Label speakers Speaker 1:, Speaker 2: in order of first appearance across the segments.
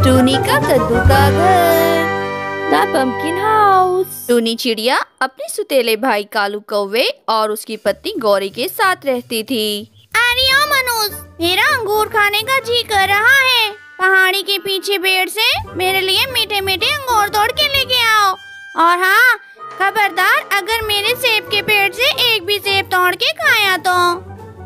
Speaker 1: टूनी का कद्दू का घर, द पंपकिन हाउस। टूनी चिड़िया अपने सुतेले भाई कालू कौवे और उसकी पत्नी गौरी के साथ रहती थी।
Speaker 2: अरे ओ मनुष्य, मेरा अंगूर खाने का जी कर रहा है। पहाड़ी के पीछे पेड़ से मेरे लिए मीठे मीठे अंगूर तोड़ के लेके आओ। और हाँ, खबरदार अगर मेरे सेब के पेड़ से एक भी सेब तोड़ के खाया तो।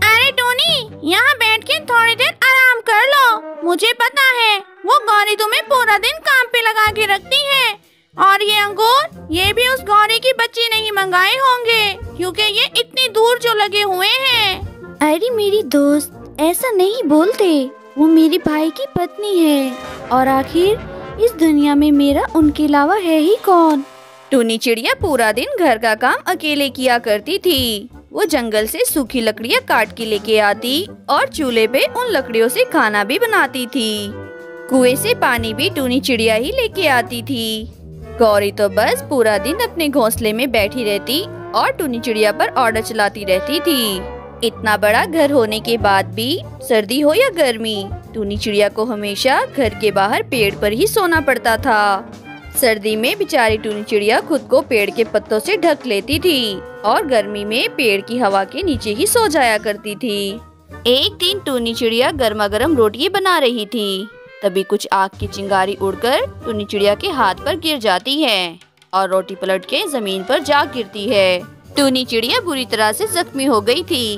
Speaker 2: अरे टोनी, यहाँ बैठ के थोड़ी देर आराम कर लो। मुझे पता है वो गौरी तुम्हें पूरा दिन काम पे लगा के रखती है। और ये अंगूर, ये भी उस गौरी की बच्ची नहीं मंगाए होंगे, क्योंकि ये इतनी दूर जो लगे हुए हैं।
Speaker 1: अरे मेरी दोस्त, ऐसा नहीं बोलते। वो मेरी भाई की पत्नी है और आखिर इस दुनिया में मेरा उनके अलावा है ही कौन। टूनी चिड़िया पूरा दिन घर का काम अकेले किया करती थी। वो जंगल से सूखी लकड़ियाँ काट के लेके आती और चूल्हे पे उन लकड़ियों से खाना भी बनाती थी। कुएं से पानी भी टूनी चिड़िया ही लेके आती थी। गौरी तो बस पूरा दिन अपने घोंसले में बैठी रहती और टूनी चिड़िया पर ऑर्डर चलाती रहती थी। इतना बड़ा घर होने के बाद भी, सर्दी हो या गर्मी, टूनी चिड़िया को हमेशा घर के बाहर पेड़ पर ही सोना पड़ता था। सर्दी में बेचारी टूनी चिड़िया खुद को पेड़ के पत्तों से ढक लेती थी और गर्मी में पेड़ की हवा के नीचे ही सो जाया करती थी। एक दिन टूनी चिड़िया गर्मा गर्म रोटियां बना रही थी। तभी कुछ आग की चिंगारी उड़कर टूनी चिड़िया के हाथ पर गिर जाती है और रोटी पलट के जमीन पर जा गिरती है। टूनी चिड़िया बुरी तरह से जख्मी हो गई थी।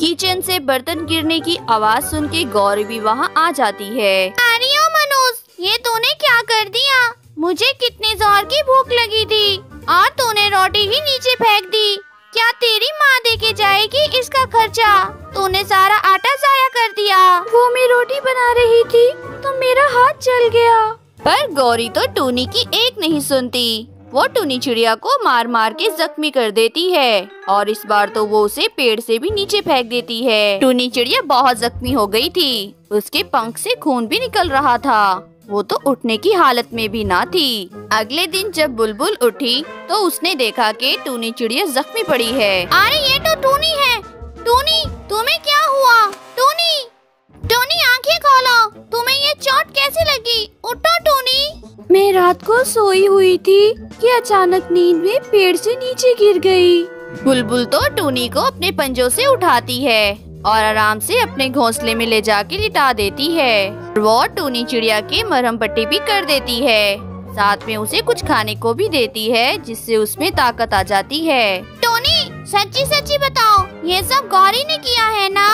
Speaker 1: किचन से बर्तन गिरने की आवाज सुन के गौरी भी वहाँ आ जाती है।
Speaker 2: अरे ओ मनुष्य, ये तूने क्या कर दिया? मुझे कितनी जोर की भूख लगी थी और तूने रोटी ही नीचे फेंक दी। क्या तेरी माँ देके जाएगी इसका खर्चा? तूने सारा आटा जाया कर दिया।
Speaker 1: वो मैं रोटी बना रही थी तो मेरा हाथ जल गया। पर गौरी तो टूनी की एक नहीं सुनती। वो टूनी चिड़िया को मार मार के जख्मी कर देती है और इस बार तो वो उसे पेड़ से भी नीचे फेंक देती है। टूनी चिड़िया बहुत जख्मी हो गई थी। उसके पंख से खून भी निकल रहा था। वो तो उठने की हालत में भी ना थी। अगले दिन जब बुलबुल उठी तो उसने देखा कि टूनी चिड़िया जख्मी पड़ी है।
Speaker 2: अरे ये तो टूनी है। टूनी, तुम्हें क्या हुआ? टूनी, टूनी आंखें खोलो। तुम्हें ये चोट कैसे लगी? उठो टूनी।
Speaker 1: मैं रात को सोई हुई थी कि अचानक नींद में पेड़ से नीचे गिर गई। बुलबुल तो टूनी को अपने पंजों से उठाती है और आराम से अपने घोंसले में ले जाके लिटा देती है। वो टूनी चिड़िया की मरहम पट्टी भी कर देती है। साथ में उसे कुछ खाने को भी देती है, जिससे उसमें ताकत आ जाती है।
Speaker 2: टूनी, सच्ची सच्ची बताओ, ये सब गौरी ने किया है ना?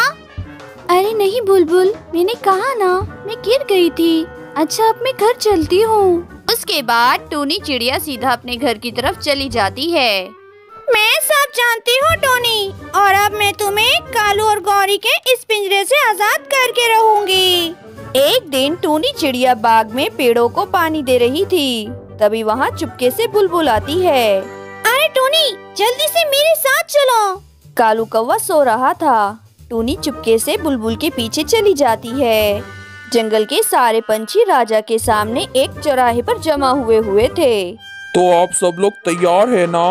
Speaker 1: अरे नहीं बुलबुल, मैंने कहा ना, मैं गिर गई थी। अच्छा, अब मैं घर चलती हूँ। उसके बाद टूनी चिड़िया सीधा अपने घर की तरफ चली जाती है।
Speaker 2: मैं सब जानती हूँ टोनी, और अब मैं तुम्हें कालू और गौरी के इस पिंजरे से आजाद करके रहूंगी।
Speaker 1: एक दिन टूनी चिड़िया बाग में पेड़ों को पानी दे रही थी। तभी वहाँ चुपके से बुलबुल आती है।
Speaker 2: अरे टोनी, जल्दी से मेरे साथ चलो।
Speaker 1: कालू कौवा सो रहा था। टूनी चुपके से बुलबुल के पीछे चली जाती है। जंगल के सारे पंछी राजा के सामने एक चौराहे पर जमा हुए थे।
Speaker 3: तो आप सब लोग तैयार है ना?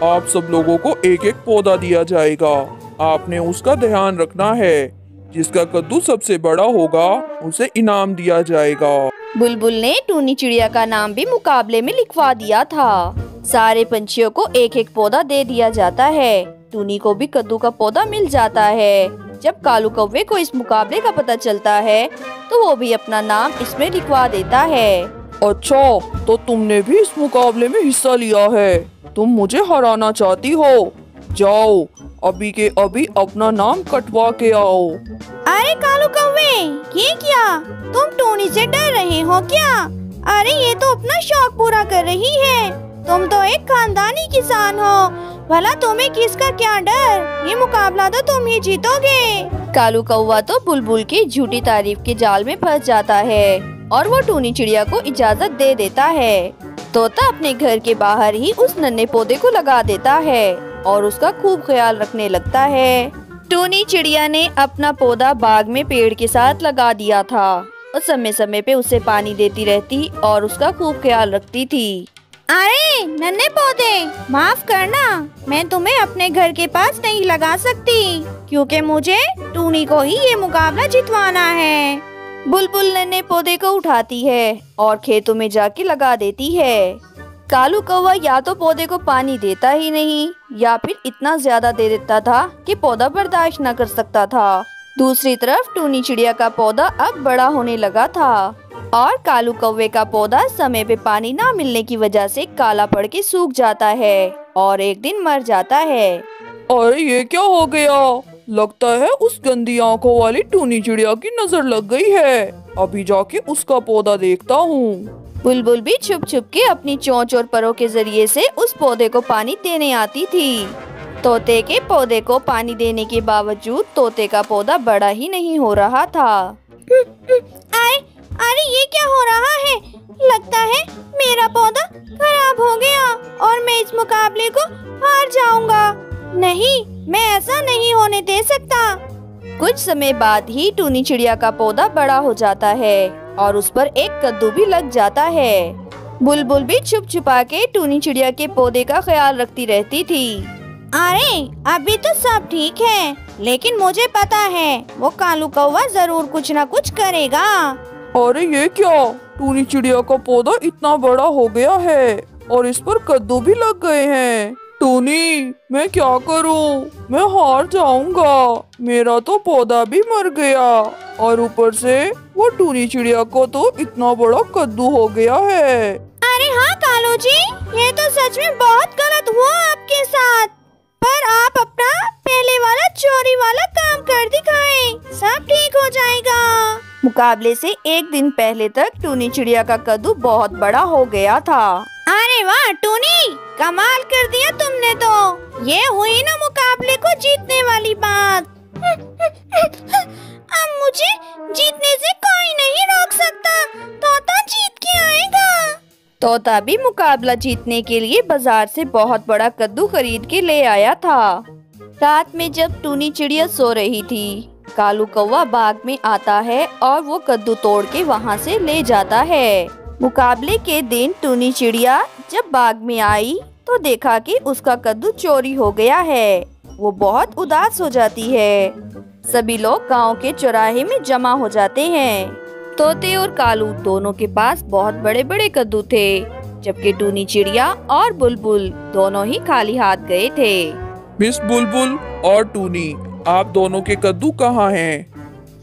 Speaker 3: आप सब लोगों को एक एक पौधा दिया जाएगा। आपने उसका ध्यान रखना है। जिसका कद्दू सबसे बड़ा होगा उसे इनाम दिया जाएगा।
Speaker 1: बुलबुल ने टूनी चिड़िया का नाम भी मुकाबले में लिखवा दिया था। सारे पंछियों को एक एक पौधा दे दिया जाता है। टूनी को भी कद्दू का पौधा मिल जाता है। जब कालू कौवे को इस मुकाबले का पता चलता है तो वो भी अपना नाम इसमें लिखवा देता है।
Speaker 3: अच्छा, तो तुमने भी इस मुकाबले में हिस्सा लिया है। तुम मुझे हराना चाहती हो? जाओ, अभी के अभी अपना नाम कटवा के आओ।
Speaker 2: अरे कालू कौवे, ये क्या? तुम टोनी से डर रहे हो क्या? अरे ये तो अपना शौक पूरा कर रही है। तुम तो एक खानदानी किसान हो। भला तुम्हें किसका क्या डर? ये मुकाबला तो तुम ही जीतोगे।
Speaker 1: कालू कौवा तो बुलबुल की झूठी तारीफ के जाल में फंस जाता है और वो टूनी चिड़िया को इजाजत दे देता है। तोता अपने घर के बाहर ही उस नन्हे पौधे को लगा देता है और उसका खूब ख्याल रखने लगता है। टूनी चिड़िया ने अपना पौधा बाग में पेड़ के साथ लगा दिया था और समय समय पे उसे पानी देती रहती और उसका खूब ख्याल रखती थी।
Speaker 2: अरे नन्हे पौधे, माफ करना, मैं तुम्हें अपने घर के पास नहीं लगा सकती, क्योंकि मुझे टूनी को ही ये मुकाबला जितवाना है।
Speaker 1: बुलबुल नन्हे पौधे को उठाती है और खेतों में जाके लगा देती है। कालू कौवा या तो पौधे को पानी देता ही नहीं या फिर इतना ज्यादा दे देता था कि पौधा बर्दाश्त न कर सकता था। दूसरी तरफ टूनी चिड़िया का पौधा अब बड़ा होने लगा था और कालू कौवे का पौधा समय पे पानी ना मिलने की वजह से काला पड़ के सूख जाता है और एक दिन मर जाता है।
Speaker 3: अरे ये क्या हो गया? लगता है उस गंदी आंखों वाली टूनी चिड़िया की नजर लग गई है। अभी जाके उसका पौधा देखता हूँ।
Speaker 1: बुलबुल भी छुप छुप के अपनी चोंच और परों के जरिए से उस पौधे को पानी देने आती थी। तोते के पौधे को पानी देने के बावजूद तोते का पौधा बड़ा ही नहीं हो रहा था।
Speaker 2: अरे ये क्या हो रहा है? लगता है मेरा पौधा खराब हो गया और मैं इस मुकाबले को हार जाऊंगा। नहीं, मैं ऐसा नहीं होने दे सकता।
Speaker 1: कुछ समय बाद ही टूनी चिड़िया का पौधा बड़ा हो जाता है और उस पर एक कद्दू भी लग जाता है। बुलबुल भी छुप छुपा के टूनी चिड़िया के पौधे का ख्याल रखती रहती थी।
Speaker 2: अरे अभी तो सब ठीक है, लेकिन मुझे पता है वो कालू कौवा जरूर कुछ न कुछ करेगा।
Speaker 3: अरे ये क्या? टूनी चिड़िया का पौधा इतना बड़ा हो गया है और इस पर कद्दू भी लग गए हैं। टूनी, मैं क्या करूं? मैं हार जाऊंगा। मेरा तो पौधा भी मर गया और ऊपर से वो टूनी चिड़िया को तो इतना बड़ा कद्दू हो गया है।
Speaker 2: अरे हाँ कालू जी, ये तो सच में बहुत गलत हुआ आपके साथ। पर आप अपना पहले वाला चोरी वाला काम कर दिखाएं, सब ठीक हो जाएगा।
Speaker 1: मुकाबले से एक दिन पहले तक टूनी चिड़िया का कद्दू बहुत बड़ा हो गया था।
Speaker 2: अरे वाह टूनी, कमाल कर दिया तुमने तो। ये हुई ना मुकाबले को जीतने वाली बात। अब मुझे जीतने से कोई नहीं रोक सकता। तोता जीत के आएगा।
Speaker 1: तोता भी मुकाबला जीतने के लिए बाजार से बहुत बड़ा कद्दू खरीद के ले आया था। रात में जब टूनी चिड़िया सो रही थी, कालू कौवा बाग में आता है और वो कद्दू तोड़ के वहाँ से ले जाता है। मुकाबले के दिन टूनी चिड़िया जब बाग में आई तो देखा कि उसका कद्दू चोरी हो गया है। वो बहुत उदास हो जाती है। सभी लोग गांव के चौराहे में जमा हो जाते हैं। तोते और कालू दोनों के पास बहुत बड़े बड़े कद्दू थे, जबकि टूनी चिड़िया और बुलबुल दोनों ही खाली हाथ गए थे।
Speaker 3: मिस बुलबुल और टूनी, आप दोनों के कद्दू कहाँ हैं?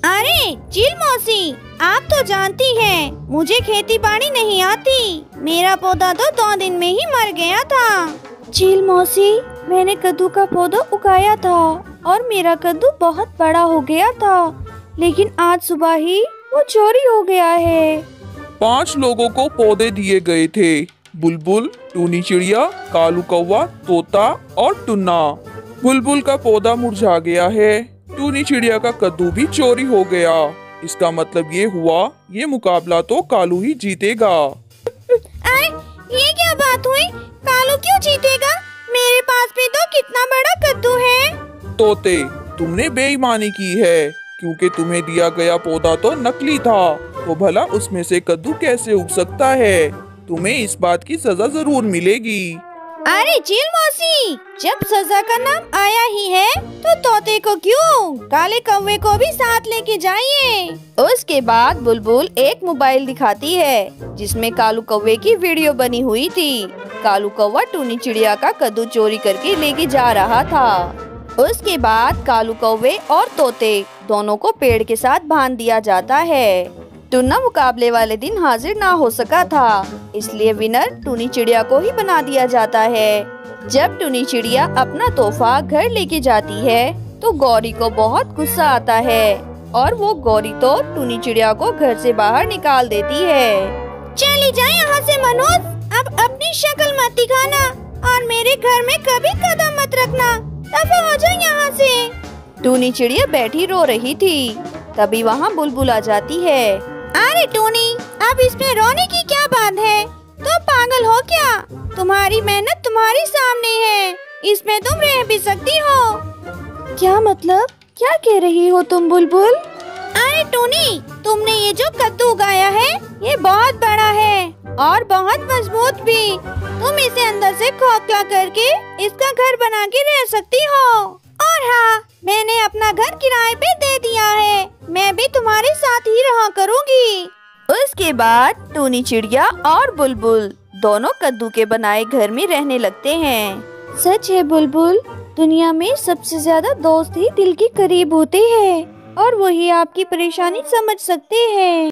Speaker 2: अरे चील मौसी, आप तो जानती हैं मुझे खेती बाड़ी नहीं आती। मेरा पौधा तो 2 दिन में ही मर गया था।
Speaker 1: चील मौसी, मैंने कद्दू का पौधा उगाया था और मेरा कद्दू बहुत बड़ा हो गया था, लेकिन आज सुबह ही वो चोरी हो गया है।
Speaker 3: 5 लोगों को पौधे दिए गए थे। बुलबुल, टूनी चिड़िया, कालू कौवा, तोता और टुन्ना। बुलबुल का पौधा मुरझा गया है। टूनी चिड़िया का कद्दू भी चोरी हो गया। इसका मतलब ये हुआ ये मुकाबला तो कालू ही जीतेगा।
Speaker 2: अरे ये क्या बात हुई? कालू क्यों जीतेगा? मेरे पास भी तो कितना बड़ा कद्दू है।
Speaker 3: तोते, तुमने बेईमानी की है, क्योंकि तुम्हें दिया गया पौधा तो नकली था, तो भला उसमें से कद्दू कैसे उग सकता है? तुम्हें इस बात की सजा जरूर मिलेगी।
Speaker 2: अरे चील मौसी, जब सजा का नाम आया ही है तो तोते को क्यों, काले कौवे को भी साथ लेके जाइए।
Speaker 1: उसके बाद बुलबुल एक मोबाइल दिखाती है जिसमें कालू कौवे की वीडियो बनी हुई थी। कालू कौवा टूनी चिड़िया का कद्दू चोरी करके लेके जा रहा था। उसके बाद कालू कौवे और तोते दोनों को पेड़ के साथ बांध दिया जाता है। टुन्ना मुकाबले वाले दिन हाजिर ना हो सका था, इसलिए विनर टूनी चिड़िया को ही बना दिया जाता है। जब टूनी चिड़िया अपना तोहफा घर लेके जाती है तो गौरी को बहुत गुस्सा आता है और वो गौरी तो टूनी चिड़िया को घर से बाहर निकाल देती है।
Speaker 2: चली जाए यहाँ से मनोज, अब अपनी शक्ल मत दिखाना और मेरे घर में कभी कदम मत रखना। दफा हो जाए यहाँ से।
Speaker 1: टूनी चिड़िया बैठी रो रही थी, तभी वहाँ बुलबुल आ जाती है।
Speaker 2: अरे टूनी, अब इसमें रोने की क्या बात है? तो पागल हो क्या? तुम्हारी मेहनत तुम्हारी सामने है, इसमें तुम रह भी सकती हो।
Speaker 1: क्या मतलब? क्या कह रही हो तुम बुलबुल?
Speaker 2: अरे टूनी, तुमने ये जो कद्दू उगाया है ये बहुत बड़ा है और बहुत मजबूत भी। तुम इसे अंदर से खोखला करके इसका घर बना के रह सकती हो। और और हाँ, मैंने अपना घर किराए पे दे दिया है। मैं भी तुम्हारे साथ ही रहा करूँगी।
Speaker 1: उसके बाद टूनी चिड़िया और बुलबुल दोनों कद्दू के बनाए घर में रहने लगते हैं। सच है बुलबुल, दुनिया में सबसे ज्यादा दोस्त ही दिल के करीब होते हैं और वही आपकी परेशानी समझ सकते हैं।